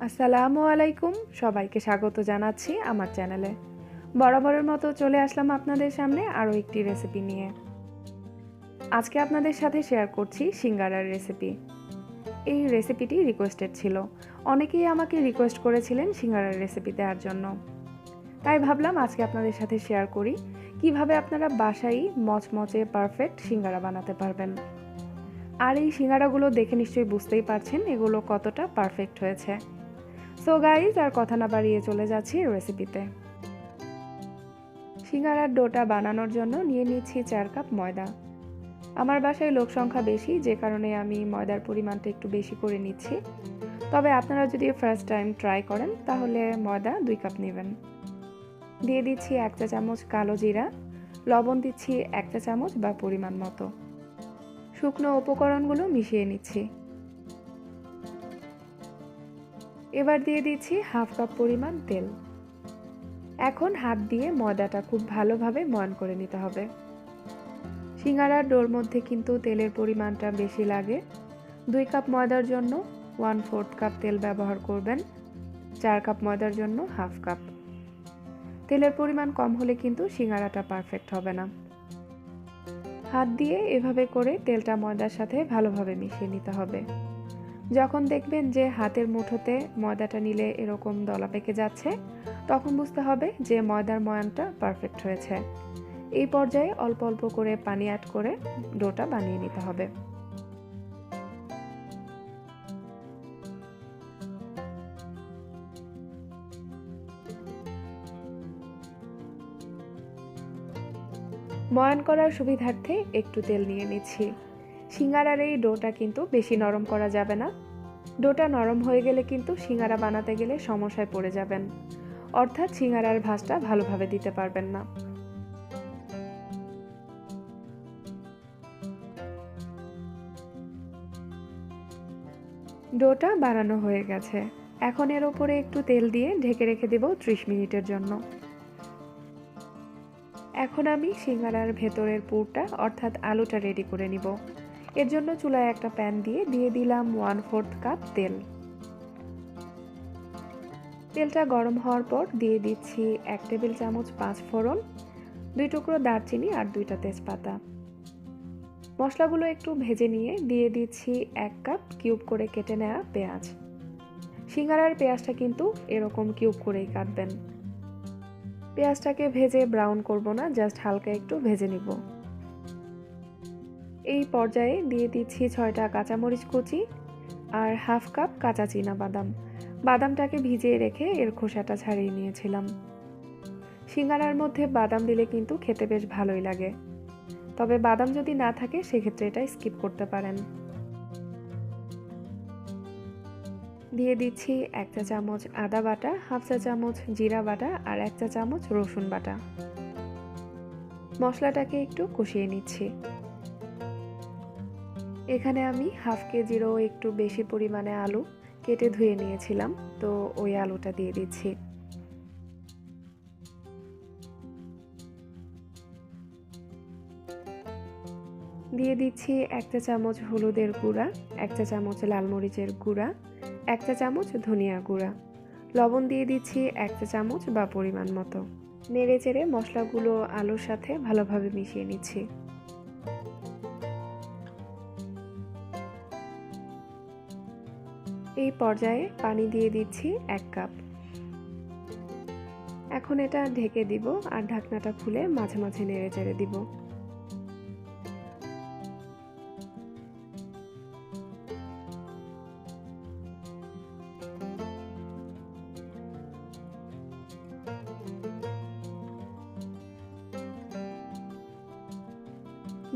আসসালামু আলাইকুম, সবাইকে স্বাগত জানাচ্ছি আমার চ্যানেলে। বরাবরের মতো চলে আসলাম আপনাদের সামনে আরও একটি রেসিপি নিয়ে। আজকে আপনাদের সাথে শেয়ার করছি সিঙ্গারার রেসিপি। এই রেসিপিটি রিকোয়েস্টেড ছিল, অনেকেই আমাকে রিকোয়েস্ট করেছিলেন সিঙ্গারার রেসিপি দেওয়ার জন্য। তাই ভাবলাম আজকে আপনাদের সাথে শেয়ার করি কিভাবে আপনারা বাসায় মচমচে পারফেক্ট সিঙ্গারা বানাতে পারবেন। আর এই সিঙ্গারাগুলো দেখে নিশ্চয়ই বুঝতেই পারছেন এগুলো কতটা পারফেক্ট হয়েছে। সো গাইজ, আর কথা না বাড়িয়ে চলে যাচ্ছি রেসিপিতে। সিঙ্গারার ডোটা বানানোর জন্য নিয়ে নিচ্ছি 4 কাপ ময়দা। আমার বাসায় লোক সংখ্যা বেশি, যে কারণে আমি ময়দার পরিমাণটা একটু বেশি করে নিচ্ছি। তবে আপনারা যদি ফার্স্ট টাইম ট্রাই করেন তাহলে ময়দা 2 কাপ নেবেন। দিয়ে দিচ্ছি 1 চা চামচ কালো জিরা, লবণ দিচ্ছি 1 চা চামচ বা পরিমাণ মতো। শুকনো উপকরণগুলো মিশিয়ে নিচ্ছি। এবার দিয়ে দিচ্ছি হাফ কাপ পরিমাণ তেল। এখন হাত দিয়ে ময়দাটা খুব ভালোভাবে ময়ান করে নিতে হবে। সিঙ্গারার ডোর মধ্যে কিন্তু তেলের পরিমাণটা বেশি লাগে। 2 কাপ ময়দার জন্য 1/4 কাপ তেল ব্যবহার করবেন, 4 কাপ ময়দার জন্য হাফ কাপ। তেলের পরিমাণ কম হলে কিন্তু সিঙ্গারাটা পারফেক্ট হবে না। হাত দিয়ে এভাবে করে তেলটা ময়দার সাথে ভালোভাবে মিশিয়ে নিতে হবে। যখন দেখবেন যে হাতের মুঠোতে ময়দাটা নিলে এরকম দলা পেকে যাচ্ছে, তখন বুঝতে হবে যে ময়দার ময়ানটা পারফেক্ট হয়েছে। এই পর্যায়ে অল্প অল্প করে পানি অ্যাড করে ডোটা বানিয়ে নিতে হবে। ময়ান করার সুবিধার্থে একটু তেল নিয়ে নিচ্ছি। সিঙ্গারার এই ডোটা কিন্তু বেশি নরম করা যাবে না। ডোটা নরম হয়ে গেলে কিন্তু সিঙ্গারা বানাতে গেলে সমস্যায় পড়ে যাবেন, অর্থাৎ সিঙ্গারার ভাঁজটা ভালোভাবে দিতে পারবেন না। ডোটা বানানো হয়ে গেছে। এখন এর উপরে একটু তেল দিয়ে ঢেকে রেখে দেব 30 মিনিটের জন্য। এখন আমি সিঙ্গারার ভেতরের পুরটা অর্থাৎ আলুটা রেডি করে নিব। এর জন্য চুলায় একটা প্যান দিয়ে দিলাম 1/4 কাপ তেল। তেলটা গরম হওয়ার পর দিয়ে দিচ্ছি 1 টেবিল চামচ 5 ফোড়ন, 2 টুকরো দারচিনি আর 2টা তেজপাতা। মশলাগুলো একটু ভেজে নিয়ে দিয়ে দিচ্ছি 1 কাপ কিউব করে কেটে নেওয়া পেঁয়াজ। সিঙ্গারার পেঁয়াজটা কিন্তু এরকম কিউব করেই কাটবেন। পেঁয়াজটাকে ভেজে ব্রাউন করব না, জাস্ট হালকা একটু ভেজে নিব। এই পর্যায়ে দিয়ে দিচ্ছি 6টা কাঁচামরিচ কুচি আর হাফ কাপ কাঁচা চীনা বাদাম। বাদামটাকে ভিজিয়ে রেখে এর খোসাটা ছাড়িয়ে নিয়েছিলাম। সিঙ্গারার মধ্যে বাদাম দিলে কিন্তু খেতে বেশ ভালোই লাগে, তবে বাদাম যদি না থাকে সেক্ষেত্রে এটা স্কিপ করতে পারেন। দিয়ে দিচ্ছি 1 চা চামচ আদা বাটা, হাফ চা চামচ জিরা বাটা আর 1 চা চামচ রসুন বাটা। মশলাটাকে একটু কষিয়ে নিচ্ছি। এখানে আমি হাফ কেজিরও একটু বেশি পরিমাণে আলু কেটে ধুয়ে নিয়েছিলাম, তো ওই আলুটা দিয়ে দিচ্ছি। দিয়ে দিচ্ছি 1 চা চামচ হলুদের গুঁড়া, 1 চা চামচ লাল মরিচের গুঁড়া, 1 চা চামচ ধনিয়া গুঁড়া। লবণ দিয়ে দিচ্ছি 1 চা চামচ বা পরিমাণ মতো। নেড়ে চেড়ে মশলাগুলো আলুর সাথে ভালোভাবে মিশিয়ে নিচ্ছি। এই পর্যায়ে পানি দিয়ে দিচ্ছি 1 কাপ। এখন এটা ঢেকে দিব আর ঢাকনাটা খুলে মাঝে মাঝে নেড়ে চেড়ে দিব।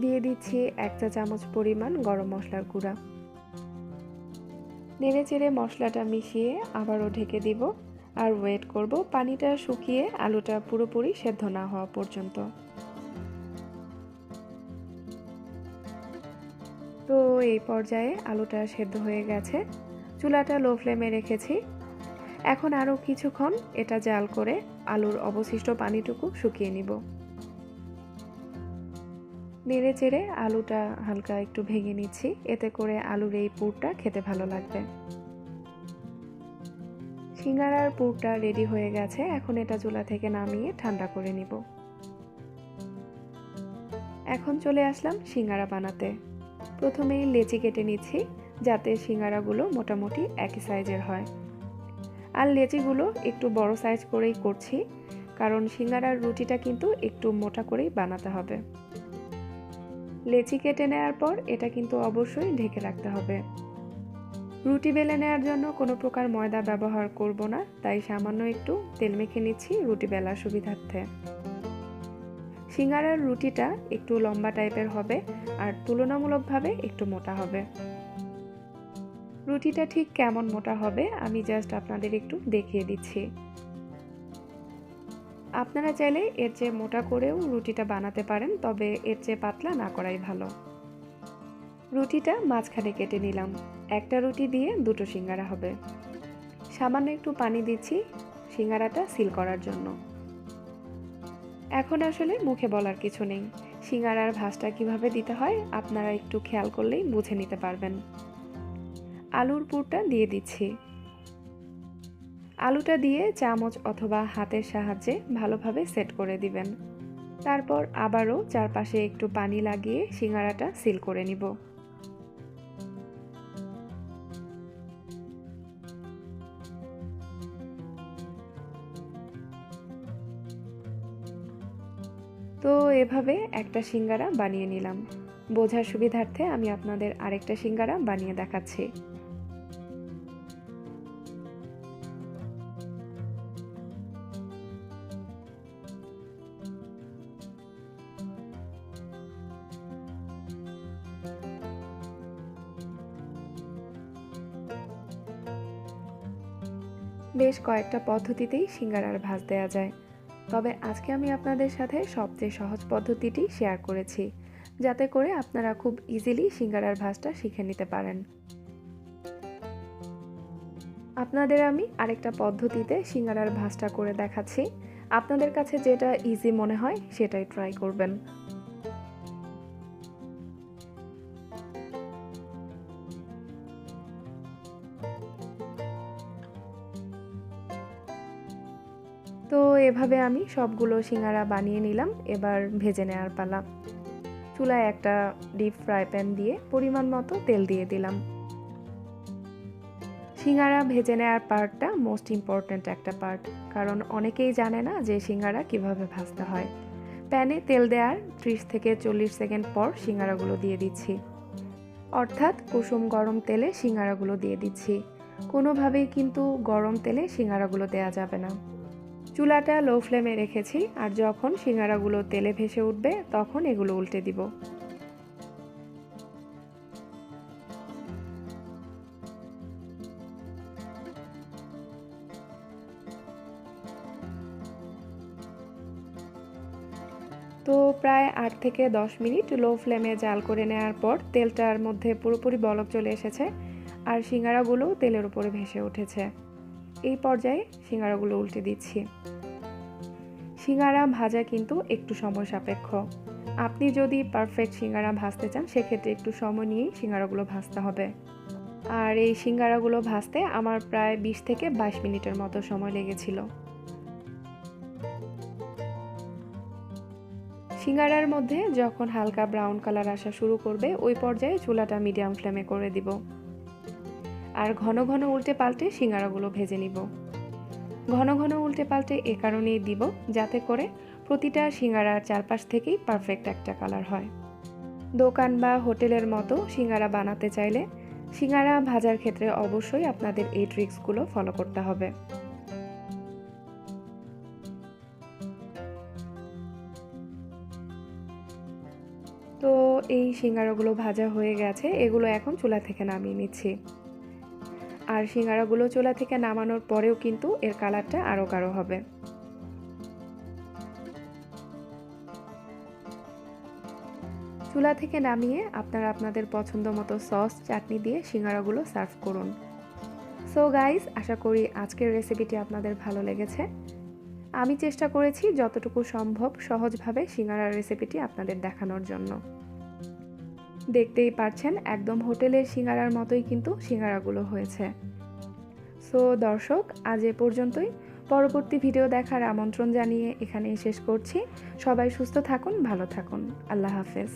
দিয়ে দিচ্ছি 1 চা চামচ পরিমাণ গরম মশলার গুঁড়া। নেড়ে চেড়ে মশলাটা মিশিয়ে আবারও ঢেকে দিব আর ওয়েট করব পানিটা শুকিয়ে আলুটা পুরোপুরি সেদ্ধ না হওয়া পর্যন্ত। তো এই পর্যায়ে আলুটা সেদ্ধ হয়ে গেছে। চুলাটা লো ফ্লেমে রেখেছি। এখন আরও কিছুক্ষণ এটা জাল করে আলুর অবশিষ্ট পানিটুকু শুকিয়ে নিব। নেড়ে চেড়ে আলুটা হালকা একটু ভেঙে নিচ্ছি, এতে করে আলুর এই পুরটা খেতে ভালো লাগবে। সিঙ্গারার পুরটা রেডি হয়ে গেছে, এখন এটা চুলা থেকে নামিয়ে ঠান্ডা করে নিব। এখন চলে আসলাম সিঙ্গারা বানাতে। প্রথমেই লেচি কেটে নিচ্ছি যাতে সিঙ্গারাগুলো মোটামুটি একই সাইজের হয়। আর লেচিগুলো একটু বড় সাইজ করেই করছি, কারণ সিঙ্গারার রুটিটা কিন্তু একটু মোটা করেই বানাতে হবে। লেচি কেটে নেওয়ার পর এটা কিন্তু অবশ্যই ঢেকে রাখতে হবে। রুটি বেলে নেওয়ার জন্য কোনো প্রকার ময়দা ব্যবহার করব না, তাই সামান্য একটু তেল মেখে নিচ্ছি রুটি বেলার সুবিধার্থে। সিঙ্গারার রুটিটা একটু লম্বা টাইপের হবে আর তুলনামূলকভাবে একটু মোটা হবে। রুটিটা ঠিক কেমন মোটা হবে আমি জাস্ট আপনাদের একটু দেখিয়ে দিচ্ছি। আপনারা চাইলে এর চেয়ে মোটা করেও রুটিটা বানাতে পারেন, তবে এর চেয়ে পাতলা না করাই ভালো। রুটিটা মাঝখানে কেটে নিলাম। একটা রুটি দিয়ে দুটো সিঙ্গারা হবে। সামান্য একটু পানি দিচ্ছি সিঙ্গারাটা সিল করার জন্য। এখন আসলে মুখে বলার কিছু নেই, সিঙ্গারার ভাঁজটা কিভাবে দিতে হয় আপনারা একটু খেয়াল করলেই বুঝে নিতে পারবেন। আলুর পুরটা দিয়ে দিচ্ছি। আলুটা দিয়ে চামচ অথবা হাতের সাহায্যে ভালোভাবে সেট করে দিবেন। তারপর আবারও চারপাশে একটু পানি লাগিয়ে সিঙ্গারাটা সিল করে নিব। তো এভাবে একটা সিঙ্গারা বানিয়ে নিলাম। বোঝার সুবিধার্থে আমি আপনাদের আরেকটা সিঙ্গারা বানিয়ে দেখাচ্ছি। বেশ কয়েকটা পদ্ধতিতেই সিঙ্গারার ভাঁজ দেওয়া যায়, তবে আজকে আমি আপনাদের সাথে সবচেয়ে সহজ পদ্ধতিটি শেয়ার করেছি, যাতে করে আপনারা খুব ইজিলি সিঙ্গারার ভাঁজটা শিখে নিতে পারেন। আপনাদের আমি আরেকটা পদ্ধতিতে সিঙ্গারার ভাঁজটা করে দেখাচ্ছি। আপনাদের কাছে যেটা ইজি মনে হয় সেটাই ট্রাই করবেন। তো এভাবে আমি সবগুলো সিঙ্গারা বানিয়ে নিলাম। এবার ভেজে নেওয়ার পালা। চুলায় একটা ডিপ ফ্রাই প্যান দিয়ে পরিমাণ মতো তেল দিয়ে দিলাম। সিঙ্গারা ভেজে নেওয়ার পার্টটা মোস্ট ইম্পর্ট্যান্ট একটা পার্ট, কারণ অনেকেই জানে না যে সিঙ্গারা কিভাবে ভাজতে হয়। প্যানে তেল দেওয়ার 30 থেকে 40 সেকেন্ড পর সিঙ্গারাগুলো দিয়ে দিচ্ছি, অর্থাৎ কুসুম গরম তেলে সিঙ্গারাগুলো দিয়ে দিচ্ছি। কোনোভাবেই কিন্তু গরম তেলে সিঙ্গারাগুলো দেওয়া যাবে না। চুলাটা লো ফ্লেমে রেখেছি, আর যখন সিঙ্গারাগুলো তেলে ভেসে উঠবে তখন এগুলো উল্টে দিব। তো প্রায় 8 থেকে 10 মিনিট লো ফ্লেমে জাল করে নেওয়ার পর তেলটার মধ্যে পুরোপুরি বলক চলে এসেছে আর সিঙ্গারাগুলো তেলের উপরে ভেসে উঠেছে। এই পর্যায়ে সিঙ্গারাগুলো উল্টে দিচ্ছি। সিঙ্গারা ভাজা কিন্তু একটু সময় সাপেক্ষ। আপনি যদি পারফেক্ট সিঙ্গারা ভাজতে চান সেক্ষেত্রে একটু সময় নিয়েই সিঙ্গারাগুলো ভাজতে হবে। আর এই সিঙ্গারাগুলো ভাজতে আমার প্রায় 20 থেকে 22 মিনিটের মতো সময় লেগেছিল। সিঙ্গারার মধ্যে যখন হালকা ব্রাউন কালার আসা শুরু করবে ওই পর্যায়ে চুলাটা মিডিয়াম ফ্লেমে করে দিব, আর ঘন ঘন উল্টে পাল্টে সিঙ্গারাগুলো ভেজে নিব। ঘন ঘন উল্টে পাল্টে এ কারণেই দিব যাতে করে প্রতিটা সিঙ্গারার চারপাশ থেকেই পারফেক্ট একটা কালার হয়। দোকান বা হোটেলের মতো সিঙ্গারা বানাতে চাইলে সিঙ্গারা ভাজার ক্ষেত্রে অবশ্যই আপনাদের এই ট্রিক্সগুলো ফলো করতে হবে। তো এই সিঙ্গারাগুলো ভাজা হয়ে গেছে, এগুলো এখন চুলা থেকে নামিয়ে নিচ্ছি। আর সিঙ্গারাগুলো চুলা থেকে নামানোর পরেও কিন্তু এর কালারটা আরও গাঢ় হবে। চুলা থেকে নামিয়ে আপনারা আপনাদের পছন্দ মতো সস চাটনি দিয়ে সিঙ্গারাগুলো সার্ভ করুন। সো গাইস, আশা করি আজকের রেসিপিটি আপনাদের ভালো লেগেছে। আমি চেষ্টা করেছি যতটুকু সম্ভব সহজভাবে সিঙ্গারার রেসিপিটি আপনাদের দেখানোর জন্য। দেখতেই পাচ্ছেন একদম হোটেলের সিঙ্গারার মতোই কিন্তু সিঙ্গারাগুলো হয়েছে। সো দর্শক, আজ এ পর্যন্তই। পরবর্তী ভিডিও দেখার আমন্ত্রণ জানিয়ে এখানেই শেষ করছি। সবাই সুস্থ থাকুন, ভালো থাকুন। আল্লাহ হাফেজ।